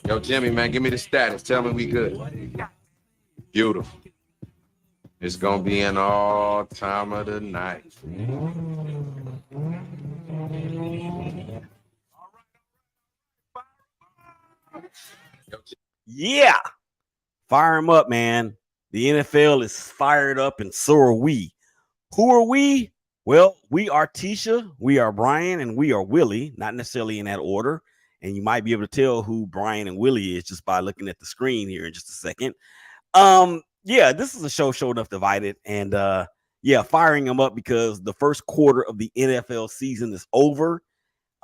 Yo, Jimmy, man, give me the status. Tell me we good. Beautiful. It's gonna be an all time of the night. Yeah. Fire him up, man. The NFL is fired up, and so are we. Who are we? Well, we are Teshia, we are Bryan, and we are Willie, not necessarily in that order. And you might be able to tell who Bryan and Willie is just by looking at the screen here in just a second. Yeah, this is a Show Sho Nuff Divided, and yeah, firing them up because the first quarter of the NFL season is over.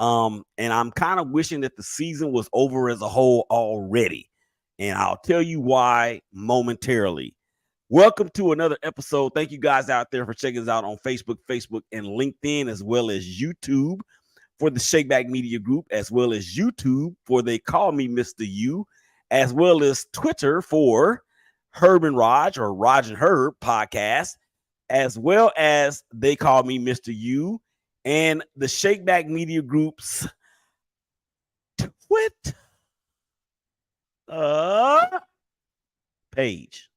And I'm kind of wishing that the season was over as a whole already. And I'll tell you why momentarily. Welcome to another episode. Thank you guys out there for checking us out on Facebook, and LinkedIn, as well as YouTube for the ShakeBack Media Group, as well as YouTube for They Call Me Mr. U, as well as Twitter for Herb and Raj, or Raj and Herb podcast, as well as They Call Me Mr. U, and the ShakeBack Media Group's Twitter page.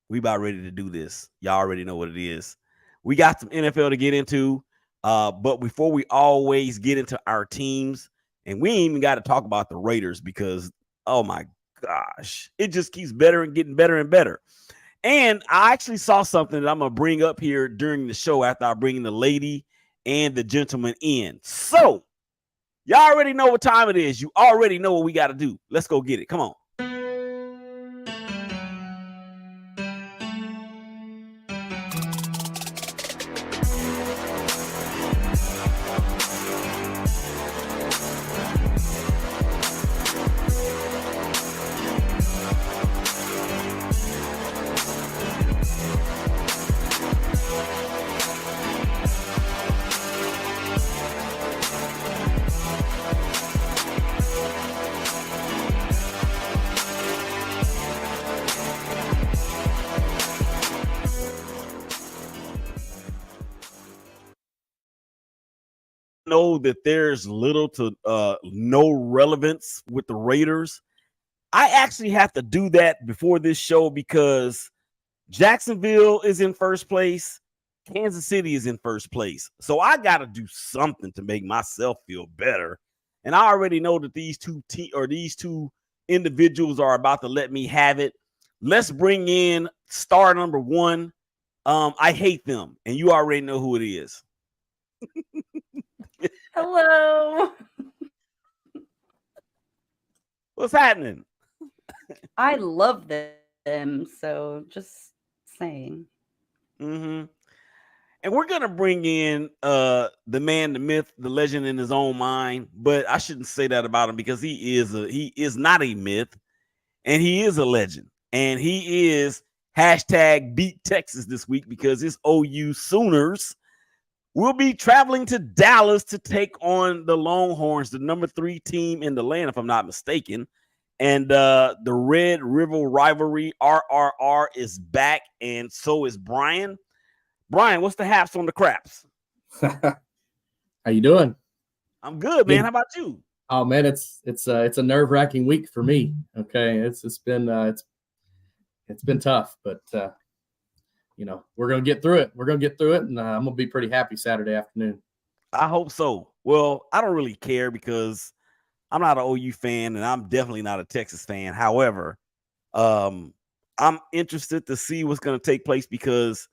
We about ready to do this. Y'all already know what it is. We got some NFL to get into, but before we always get into our teams, and we ain't even got to talk about the Raiders because, oh my gosh, it just keeps better and getting better and better. And I actually saw something that I'm going to bring up here during the show after I bring the lady and the gentleman in. So, y'all already know what time it is. You already know what we got to do. Let's go get it. Come on. Know that there's little to no relevance with the Raiders. I actually have to do that before this show because Jacksonville is in first place, Kansas City is in first place, so I got to do something to make myself feel better. And I already know that these two individuals are about to let me have it. Let's bring in star number one. I hate them, and you already know who it is. Hello. What's happening? I love them, so just saying. Mm-hmm. And we're gonna bring in the man, the myth, the legend in his own mind, but I shouldn't say that about him because he is not a myth, and he is a legend, and he is hashtag beat Texas this week because his OU Sooners will be traveling to Dallas to take on the Longhorns, the number 3 team in the land, if I'm not mistaken. And the Red River rivalry, RRR, is back, and so is Bryan. Bryan, what's the haps on the craps? How you doing? I'm good, man. How about you? Oh man, it's a nerve-wracking week for me. Okay, it's been tough, but you know, we're going to get through it. And I'm going to be pretty happy Saturday afternoon. I hope so. Well, I don't really care because I'm not an OU fan, and I'm definitely not a Texas fan. However, I'm interested to see what's going to take place because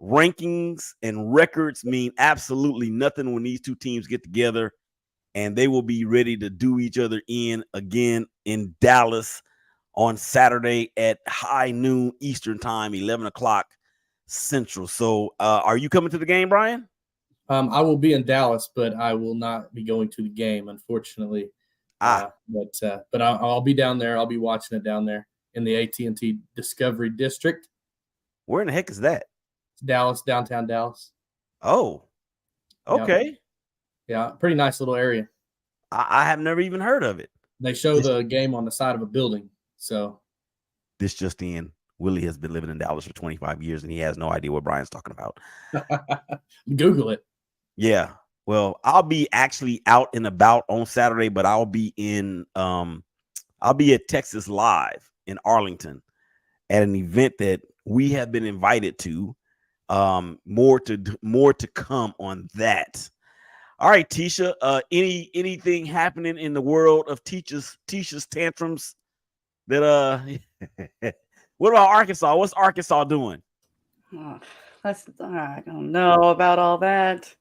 rankings and records mean absolutely nothing when these two teams get together, and they will be ready to do each other in again in Dallas on Saturday at high noon Eastern time, 11 o'clock. Central. So are you coming to the game, Bryan? I will be in Dallas, but I will not be going to the game, unfortunately. But I'll be down there. I'll be watching it down there in the AT&T Discovery District. Where in the heck is that? It's Dallas, downtown Dallas. Oh, okay. Yeah, pretty nice little area. I have never even heard of it. They show the game on the side of a building. So this just in. Willie has been living in Dallas for 25 years, and he has no idea what Bryan's talking about. Google it. Yeah. Well, I'll be actually out and about on Saturday, but I'll be in I'll be at Texas Live in Arlington at an event that we have been invited to. More to come on that. All right, Teshia. Anything happening in the world of Teshia's tantrums? That what about Arkansas? What's Arkansas doing? Oh, I don't know about all that.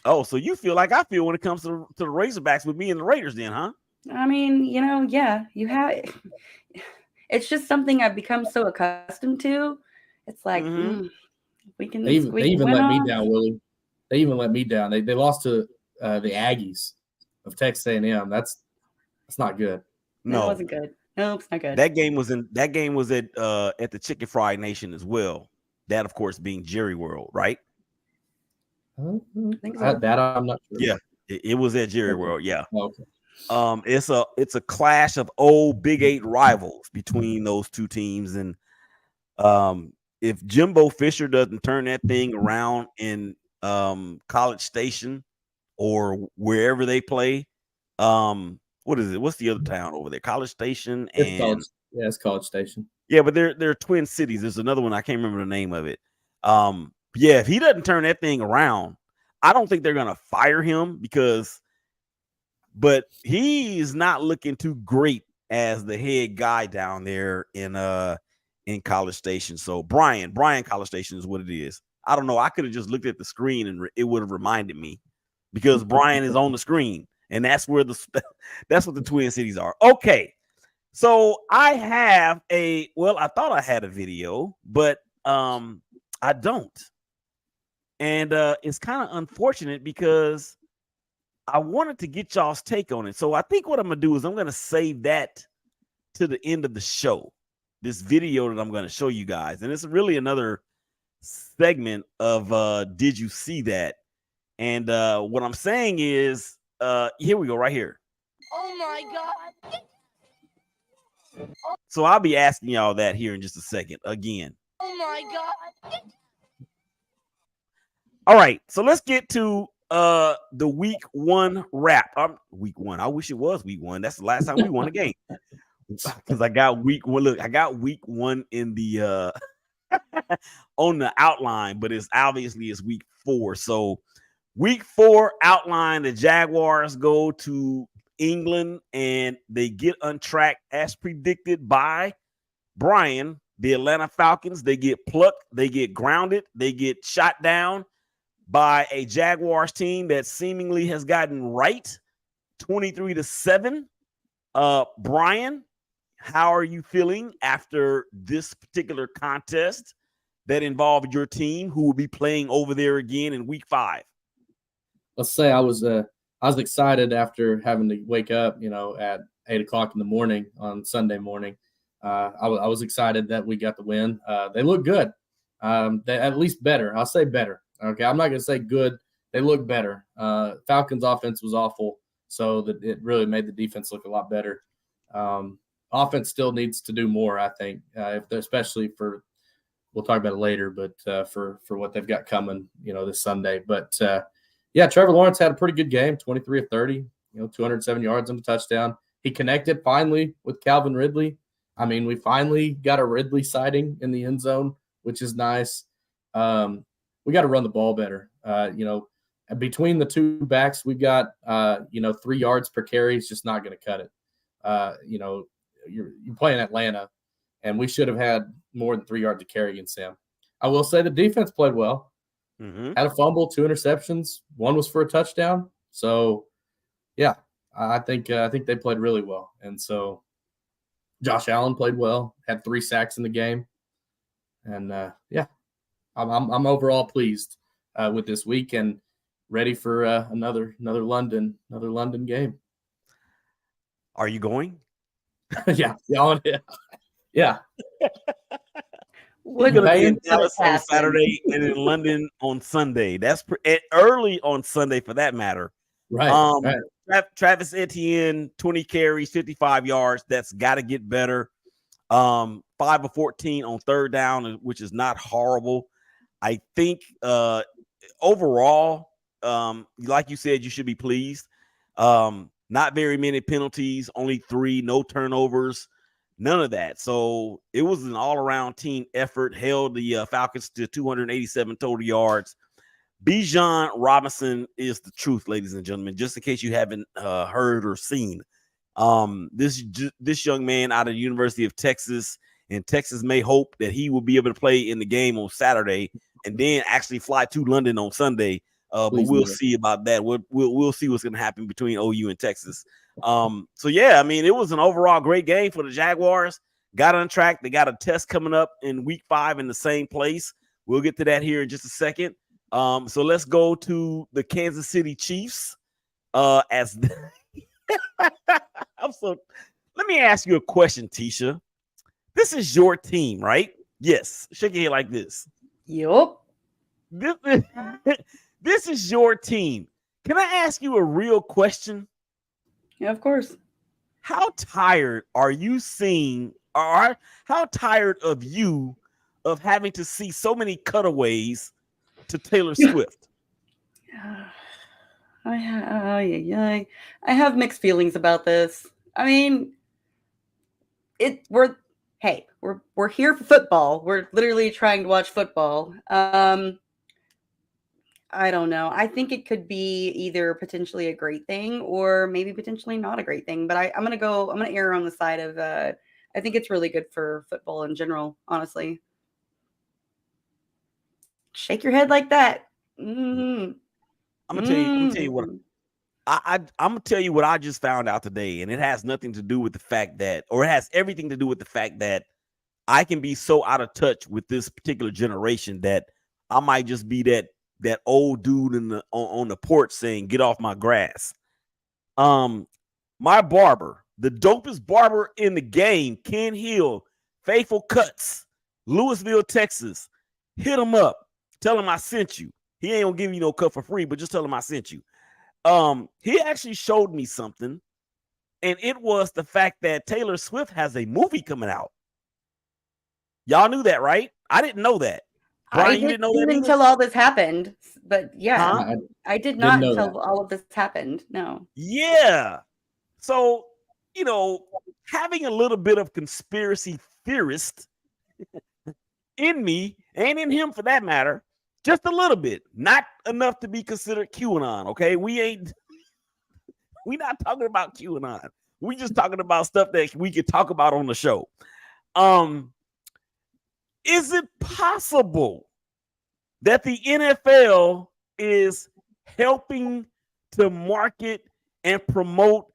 Oh, so you feel like I feel when it comes to the Razorbacks with me and the Raiders, then, huh? I mean, yeah, you have. It's just something I've become so accustomed to. It's like we can. They even win let off. me down, Willie. They even let me down. They lost to the Aggies of Texas A&M. That's not good. No, it wasn't good. Nope, it's not good. That game was at the Chicken Fried Nation as well. That, of course, being Jerry World, right? I think so. That I'm not sure. Yeah, it was at Jerry World. Yeah. Okay. It's a clash of old Big 8 rivals between those two teams, and if Jimbo Fisher doesn't turn that thing around in College Station or wherever they play, what is it? What's the other town over there? College Station and it's College Station. Yeah, but they're twin cities. There's another one I can't remember the name of it. Yeah, if he doesn't turn that thing around, I don't think they're gonna fire him but he is not looking too great as the head guy down there in College Station. So Bryan College Station is what it is. I don't know. I could have just looked at the screen and it would have reminded me because Bryan is on the screen, and that's where that's what the Twin Cities are. Okay, so I have I thought I had a video, but I don't, and it's kind of unfortunate because I wanted to get y'all's take on it. So I think what I'm going to do is I'm going to save that to the end of the show, this video that I'm going to show you guys. And it's really another segment of Did You See That? And what I'm saying is, here we go, right here. Oh, my God. So I'll be asking y'all that here in just a second again. Oh, my God. All right, so let's get to the week 1 wrap. Week 1. I wish it was week 1. That's the last time we won a game. Because I got week 1. Look, I got week 1 in the on the outline, but it's week 4. So week 4 outline, the Jaguars go to England and they get untracked as predicted by Bryan. The Atlanta Falcons, they get plucked, they get grounded, they get shot down by a Jaguars team that seemingly has gotten right 23-7. Bryan, how are you feeling after this particular contest that involved your team, who will be playing over there again in week 5? Let's say I was excited after having to wake up, at 8 o'clock in the morning on Sunday morning. I was excited that we got the win. They look good. They at least better. I'll say better. Okay, I'm not going to say good. They look better. Falcons' offense was awful, so that it really made the defense look a lot better. Offense still needs to do more, I think, especially for – we'll talk about it later, but for what they've got coming, this Sunday. But, Trevor Lawrence had a pretty good game, 23 of 30, 207 yards and a touchdown. He connected finally with Calvin Ridley. I mean, we finally got a Ridley sighting in the end zone, which is nice. We got to run the ball better. Between the two backs, we've got, 3 yards per carry. It's just not going to cut it. You're playing Atlanta, and we should have had more than 3 yards to carry against them. I will say the defense played well. Mm-hmm. Had a fumble, 2 interceptions. One was for a touchdown. So, yeah, I think they played really well. And so Josh Allen played well, had 3 sacks in the game. And, I'm overall pleased with this week and ready for another London game. Are you going? Yeah. We're going to be in Dallas on Saturday and in London on Sunday. That's early on Sunday, for that matter. Right. Travis Etienne, 20 carries, 55 yards. That's got to get better. 5 of 14 on third down, which is not horrible. I think overall, like you said, you should be pleased. not very many penalties, only 3, no turnovers, none of that. So it was an all-around team effort, held the Falcons to 287 total yards. Bijan Robinson is the truth, ladies and gentlemen, just in case you haven't heard or seen. This young man out of the University of Texas, and Texas may hope that he will be able to play in the game on Saturday and then actually fly to London on Sunday. But we'll see about that. We'll see what's going to happen between OU and Texas. So yeah, I mean, it was an overall great game for the Jaguars. Got on track. They got a test coming up in week 5 in the same place. We'll get to that here in just a second. So let's go to the Kansas City Chiefs. Let me ask you a question, Teshia. This is your team, right? Yes. Shake your head like this. Yup. This is your team. Can I ask you a real question? Yeah, of course. How tired are you seeing, or how tired of you of having to see so many cutaways to Taylor Swift? I have mixed feelings about this. I mean, we're here for football. We're literally trying to watch football. I don't know. I think it could be either potentially a great thing or maybe potentially not a great thing. But I'm gonna err on the side of I think it's really good for football in general, honestly. Shake your head like that. Mm-hmm. I'm gonna tell you what I'm gonna tell you what I just found out today, and it has nothing to do with the fact that, or it has everything to do with the fact that I can be so out of touch with this particular generation that I might just be that old dude on the porch saying, "Get off my grass." My barber, the dopest barber in the game, Ken Hill, Faithful Cuts, Louisville, Texas. Hit him up. Tell him I sent you. He ain't gonna give you no cut for free, but just tell him I sent you. He actually showed me something, and it was the fact that Taylor Swift has a movie coming out. Y'all knew that, right? I didn't know that. Brian, you didn't know that until all this happened. But yeah, huh? I did not until all of this happened. No. Yeah. So, having a little bit of conspiracy theorist in me and in him for that matter, just a little bit, not enough to be considered QAnon. Okay. We not talking about QAnon. We just talking about stuff that we could talk about on the show. Is it possible that the NFL is helping to market and promote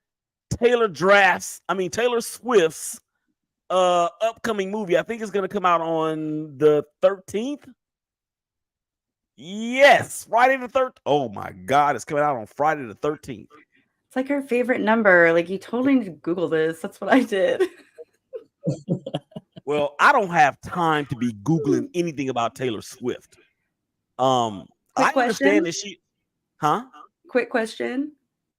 Taylor Swift's upcoming movie? I think it's going to come out on the 13th. Yes, Friday the 13th. Oh my God, it's coming out on Friday the 13th. It's like her favorite number. Like, you totally need to Google this. That's what I did. Well, I don't have time to be Googling anything about Taylor Swift. I understand that she, Quick question.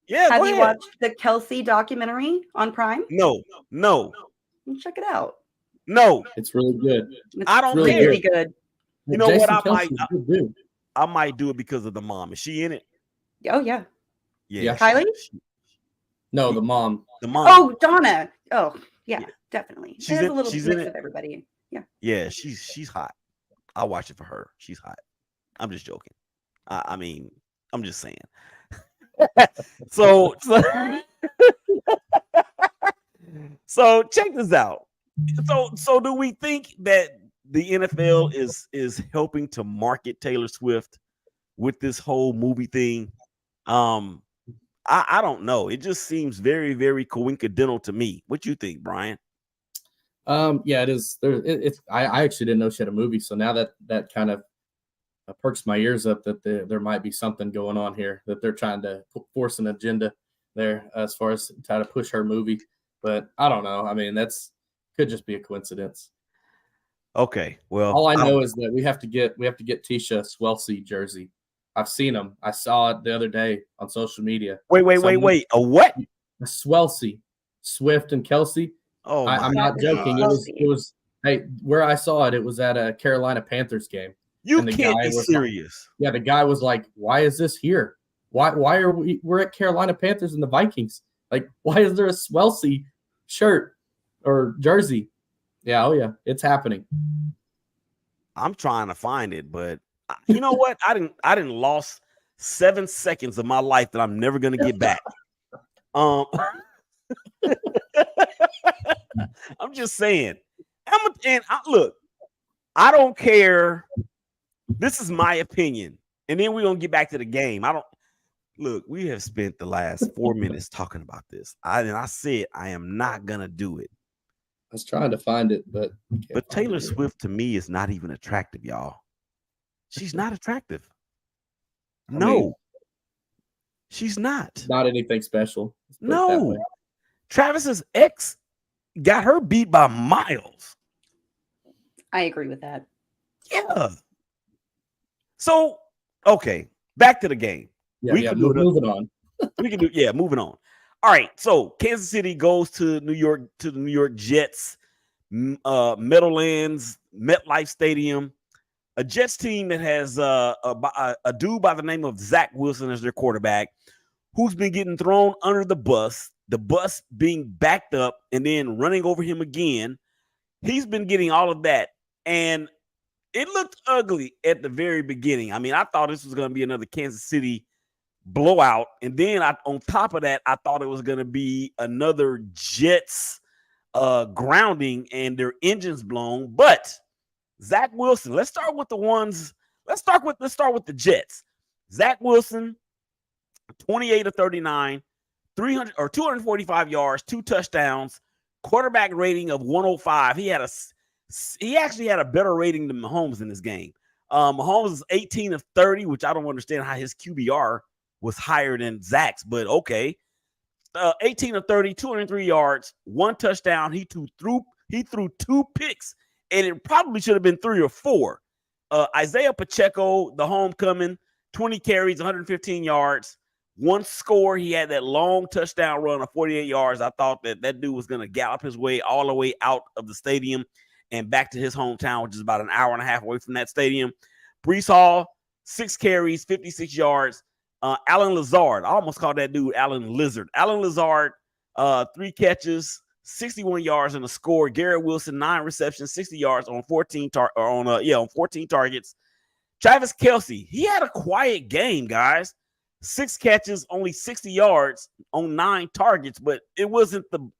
Yeah. Have you watched the Kelsey documentary on Prime? No. Check it out. No, it's really good. I don't really care. Really good. You know Jason what? Kelsey, I might do it because of the mom. Is she in it? Oh yeah. Yeah. Kylie? No, the mom. The mom. Oh, Donna. Oh yeah. Definitely. She's in it. Of everybody. Yeah. Yeah, she's hot. I'll watch it for her. She's hot. I'm just joking. I mean, I'm just saying. So check this out. So do we think that the NFL is helping to market Taylor Swift with this whole movie thing? I don't know. It just seems very, very coincidental to me. What you think, Brian? Yeah, it is. I actually didn't know she had a movie, so now that kind of perks my ears up that there might be something going on here, that they're trying to force an agenda there as far as try to push her movie. But I don't know. I mean, could just be a coincidence. Okay. Well, all I know is that we have to get Teshia Swelsey jersey. I've seen them. I saw it the other day on social media. Wait. A what? A Swelsey, Swift and Kelsey. Oh, I'm not joking. It was. Hey, where I saw it, it was at a Carolina Panthers game. You can't be serious. The guy was like, "Why is this here? Why are we're at Carolina Panthers and the Vikings?" Like, why is there a Swelsey shirt or jersey? Yeah, oh yeah, it's happening. I'm trying to find it, but you know what? I didn't lost 7 seconds of my life that I'm never gonna get back. I'm just saying. Look, I don't care. This is my opinion, and then we're gonna get back to the game. Look. We have spent the last 4 minutes talking about this. I said I am not gonna do it. I was trying to find it, but Taylor Swift to me is not even attractive, y'all. She's not attractive. No, she's not. Not anything special. No, Travis's ex got her beat by miles. I agree with that. Yeah. So, okay, back to the game. Moving on. Moving on. All right, so Kansas City goes to New York, to the New York Jets, Meadowlands, MetLife Stadium, a Jets team that has a dude by the name of Zach Wilson as their quarterback, who's been getting thrown under the bus being backed up and then running over him again. He's been getting all of that, and it looked ugly at the very beginning. I mean, I thought this was going to be another Kansas City blowout, and then on top of that, I thought it was going to be another Jets grounding and their engines blown. But Zach Wilson, let's start with the Jets. Zach Wilson, 28 of 39, 245 yards, 2 touchdowns, quarterback rating of 105. He actually had a better rating than Mahomes in this game. Mahomes is 18 of 30, which I don't understand how his QBR was higher than Zach's, but okay. 18 of 30, 203 yards, 1 touchdown. He threw 2 picks, and it probably should have been 3 or 4. Isaiah Pacheco, the homecoming, 20 carries, 115 yards, 1 score. He had that long touchdown run of 48 yards. I thought that dude was going to gallop his way all the way out of the stadium and back to his hometown, which is about an hour and a half away from that stadium. Breece Hall, 6 carries, 56 yards. Alan Lazard, I almost called that dude Alan Lizard. Alan Lazard, 3 catches, 61 yards and a score. Garrett Wilson, 9 receptions, 60 yards on 14 targets. Travis Kelce, he had a quiet game, guys. 6 catches, only 60 yards on 9 targets, but it wasn't the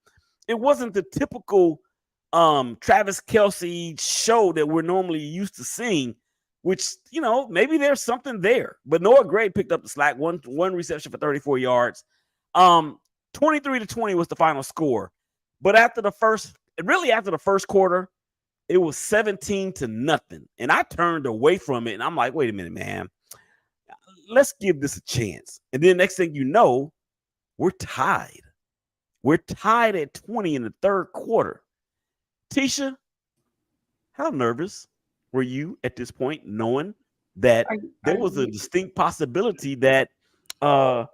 typical Travis Kelce show that we're normally used to seeing, which, maybe there's something there. But Noah Gray picked up the slack, one reception for 34 yards. 23-20 was the final score. But after the first quarter, it was 17-0. And I turned away from it, and I'm like, wait a minute, man. Let's give this a chance. And then next thing you know, we're tied. We're tied at 20 in the third quarter. Teshia, how nervous were you at this point, knowing that there was a distinct possibility that the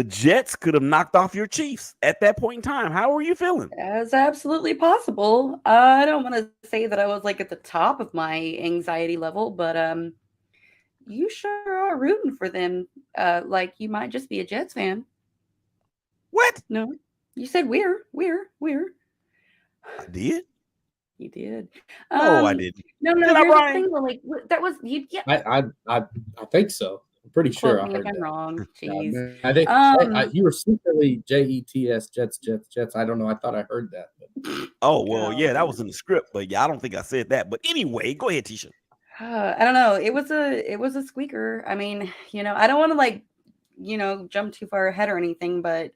Jets could have knocked off your Chiefs at that point in time? How were you feeling? That's absolutely possible. I don't want to say that I was like at the top of my anxiety level, but you sure are rooting for them. Like you might just be a Jets fan. What? No, you said we're. I did. You did. No, I didn't. No. Did I, Here's the Bryan? thing, like that was you. Yeah. I think so. I'm pretty sure I heard I'm that. wrong. Jeez. I think you were secretly JETS Jets. I don't know. I thought I heard that. But. Oh well, yeah, that was in the script, but yeah, I don't think I said that. But anyway, go ahead, Teshia. I don't know. It was a squeaker. I mean, I don't want to jump too far ahead or anything, but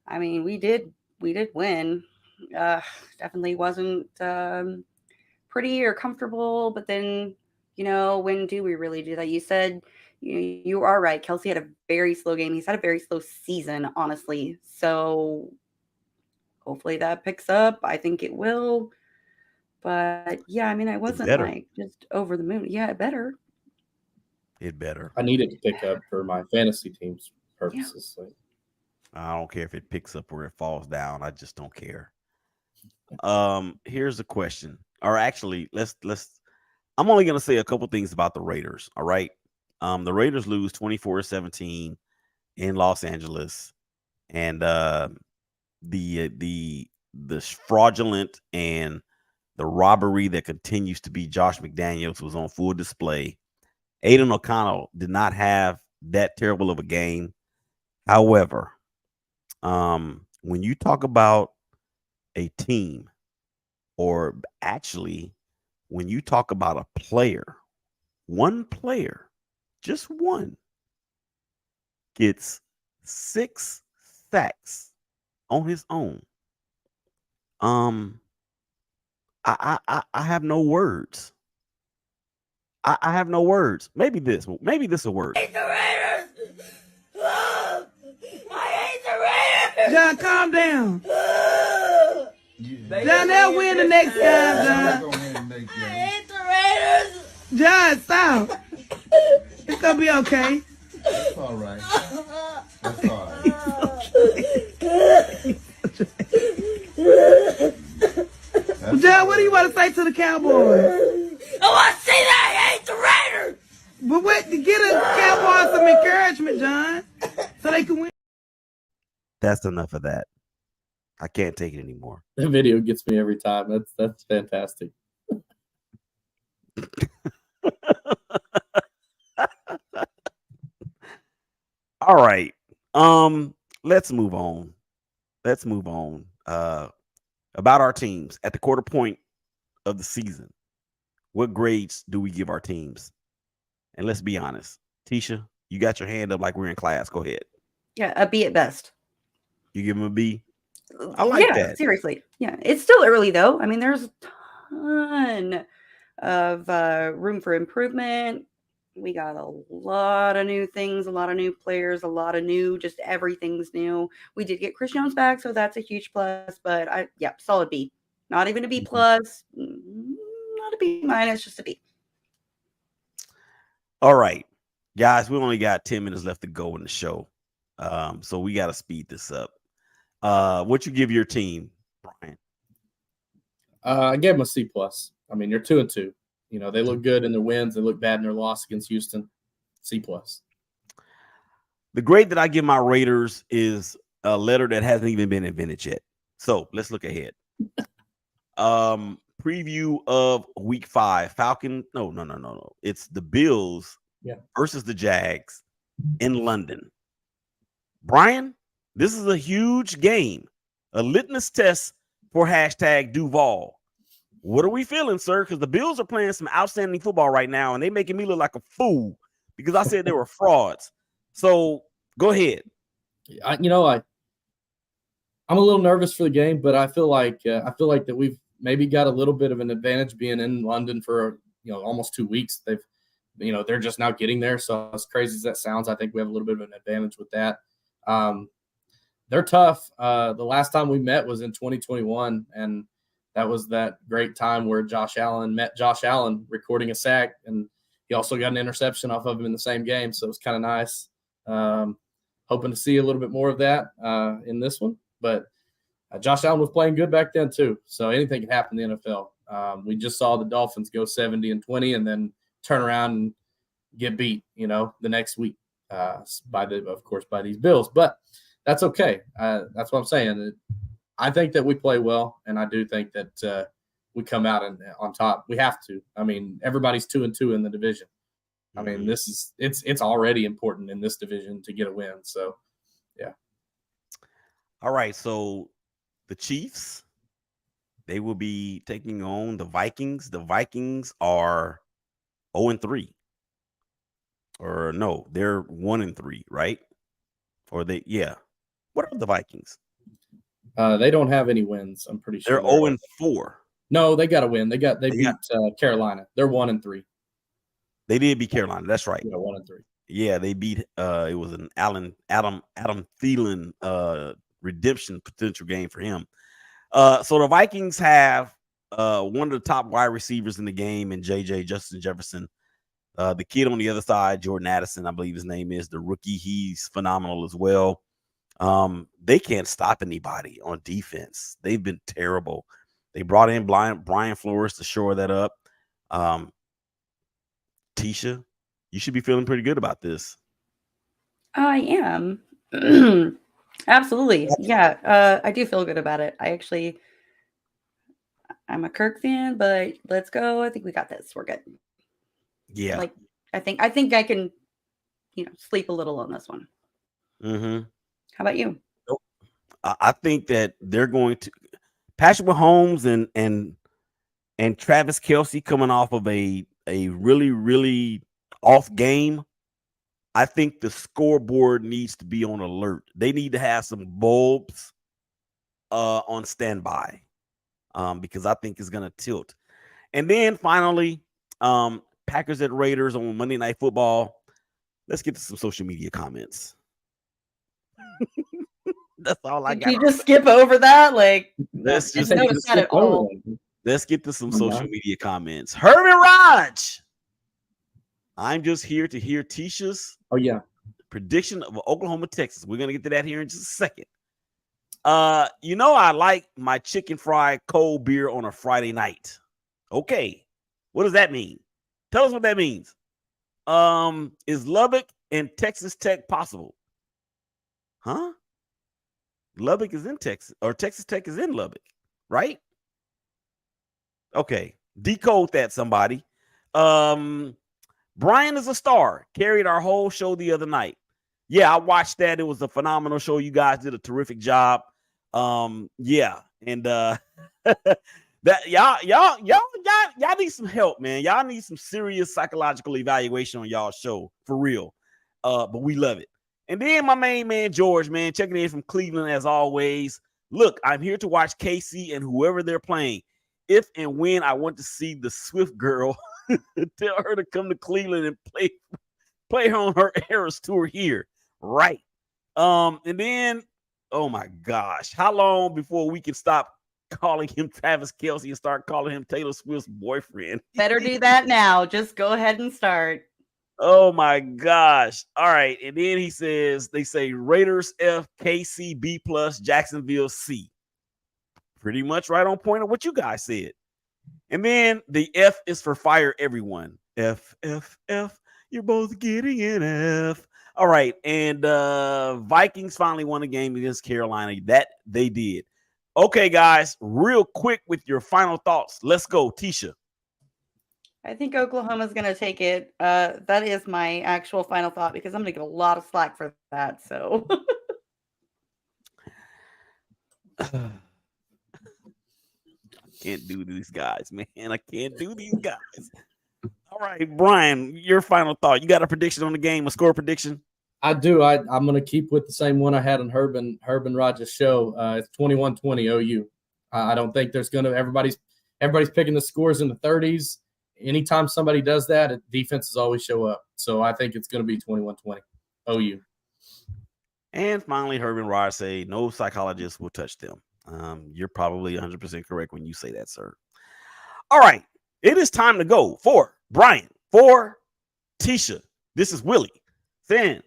I mean, we did win. Definitely wasn't pretty or comfortable, but then when do we really do that? You said you are right. Kelce had a very slow game. He's had a very slow season, honestly. So hopefully that picks up. I think it will. But yeah, I mean, I wasn't like just over the moon. Yeah, it better. It better. I need it to pick up for my fantasy team's purposes. Yeah. I don't care if it picks up or it falls down. I just don't care. Here's a question. Or actually, let's I'm only gonna say a couple things about the Raiders. All right. The Raiders lose 24-17 in Los Angeles. and the fraudulent and the robbery that continues to be Josh McDaniels was on full display. Aiden O'Connell did not have that terrible of a game. However, when you talk about a team, or actually when you talk about a player, one player, just one, gets 6 sacks on his own. I have no words. I have no words. Maybe this will work. John, calm down. John, they'll win the next time, John. John, stop. It's gonna be okay. That's all right. That's all right. John, what do you want to say to the Cowboys? I want to say that I hate the Raiders. But what, to get a Cowboys some encouragement, John, so they can win. That's enough of that. I can't take it anymore. That video gets me every time. That's fantastic. All right. Let's move on. About our teams at the quarter point of the season. What grades do we give our teams? And let's be honest. Teshia, you got your hand up like we're in class. Go ahead. Yeah, a B at best. You give him a B? I like that. Seriously. Yeah, it's still early though. I mean, there's a ton of room for improvement. We got a lot of new things, a lot of new players, a lot of new, just everything's new. We did get Chris Jones back, so that's a huge plus. But solid B. Not even a B plus, not a B minus, just a B. All right, guys, we only got 10 minutes left to go in the show, so we got to speed this up. What you give your team, Brian? I gave them a C plus. I mean, you're 2-2. You know, they look good in their wins. They look bad in their loss against Houston. C plus. The grade that I give my Raiders is a letter that hasn't even been invented yet. So let's look ahead. Preview of week 5. Falcon. No. It's the Bills versus the Jags in London. Brian, this is a huge game. A litmus test for #Duval. What are we feeling, sir? Because the Bills are playing some outstanding football right now, and they making me look like a fool because I said they were frauds. So go ahead. I'm a little nervous for the game, but I feel like that we've maybe got a little bit of an advantage being in London for almost 2 weeks. They're just now getting there. So as crazy as that sounds, I think we have a little bit of an advantage with that. They're tough. The last time we met was in 2021, and that was that great time where Josh Allen met Josh Allen recording a sack, and he also got an interception off of him in the same game. So it was kind of nice. Hoping to see a little bit more of that in this one. But Josh Allen was playing good back then too. So anything can happen in the NFL. We just saw the Dolphins go 70-20 and then turn around and get beat, the next week by these Bills. But that's okay. That's what I'm saying. I think that we play well, and I do think that we come out on top. We have to. I mean, everybody's 2-2 in the division. I mean, it's already important in this division to get a win. So, yeah. All right. So the Chiefs, they will be taking on the Vikings. The Vikings are 0-3. Or no, they're 1-3, right? Or What are the Vikings? They don't have any wins. I'm pretty sure they're 0-4. No, they got a win. They beat Carolina. They're 1-3. They did beat Carolina. That's right. Yeah, 1-3. Yeah, they beat. It was an Adam Thielen redemption potential game for him. So the Vikings have one of the top wide receivers in the game in Justin Jefferson. The kid on the other side, Jordan Addison, I believe his name is, the rookie. He's phenomenal as well. They can't stop anybody on defense. They've been terrible. They brought in Brian Flores to shore that up. Teshia, you should be feeling pretty good about this. I am. Absolutely. Yeah. I do feel good about it. I'm a Kirk fan, but let's go. I think we got this. We're good. Yeah. Like, I think I can, sleep a little on this one. Mm-hmm. How about you? I think that they're going to Patrick Mahomes and Travis Kelce coming off of a really, really off game. I think the scoreboard needs to be on alert. They need to have some bulbs on standby because I think it's going to tilt. And then finally, Packers at Raiders on Monday Night Football. Let's get to some social media comments. That's all I got. Did you just skip over that? Like, Let's just just notice that at all. Let's get to some social media comments. Herman Raj. I'm just here to hear Teshia's prediction of Oklahoma, Texas. We're gonna get to that here in just a second. I like my chicken fried cold beer on a Friday night. Okay, what does that mean? Tell us what that means. Is Lubbock and Texas Tech possible? Huh? Lubbock is in Texas, or Texas Tech is in Lubbock, right? Okay, decode that, somebody. Bryan is a star. Carried our whole show the other night. Yeah, I watched that. It was a phenomenal show. You guys did a terrific job. Yeah, and that y'all need some help, man. Y'all need some serious psychological evaluation on y'all show for real. But we love it. And then my main man, George, man, checking in from Cleveland as always. Look, I'm here to watch KC and whoever they're playing. If and when I want to see the Swift girl, tell her to come to Cleveland and play her on her Eras tour here. Right. And then, oh my gosh, how long before we can stop calling him Travis Kelce and start calling him Taylor Swift's boyfriend? Better do that now. Just go ahead and start. Oh my gosh. All right. And then he says, they say Raiders F, KC B plus, Jacksonville C. Pretty much right on point of what you guys said. And then the F is for fire everyone. F, F, F. You're both getting an F. All right. And Vikings finally won a game against Carolina. That they did. Okay, guys, real quick with your final thoughts. Let's go, Teshia. I think Oklahoma's going to take it. That is my actual final thought because I'm going to get a lot of slack for that. So I can't do these guys, man. I can't do these guys. All right, Bryan, your final thought. You got a prediction on the game, a score prediction? I do. I'm going to keep with the same one I had on Herman Rogers' show. It's 21-20 OU. I don't think there's going to – everybody's picking the scores in the 30s. Anytime somebody does that, defenses always show up. So I think it's going to be 21-20 OU. And finally, Herman Rogers say no psychologist will touch them. You're probably 100% correct when you say that, sir. All right. It is time to go for Bryan, for Teshia. This is Willie saying,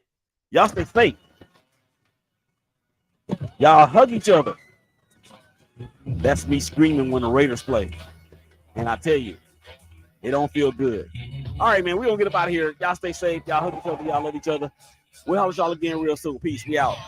y'all stay safe. Y'all hug each other. That's me screaming when the Raiders play. And I tell you, it don't feel good. All right, man, we're going to get up out of here. Y'all stay safe. Y'all hug each other. Y'all love each other. We'll holler at y'all again real soon. Peace. We out.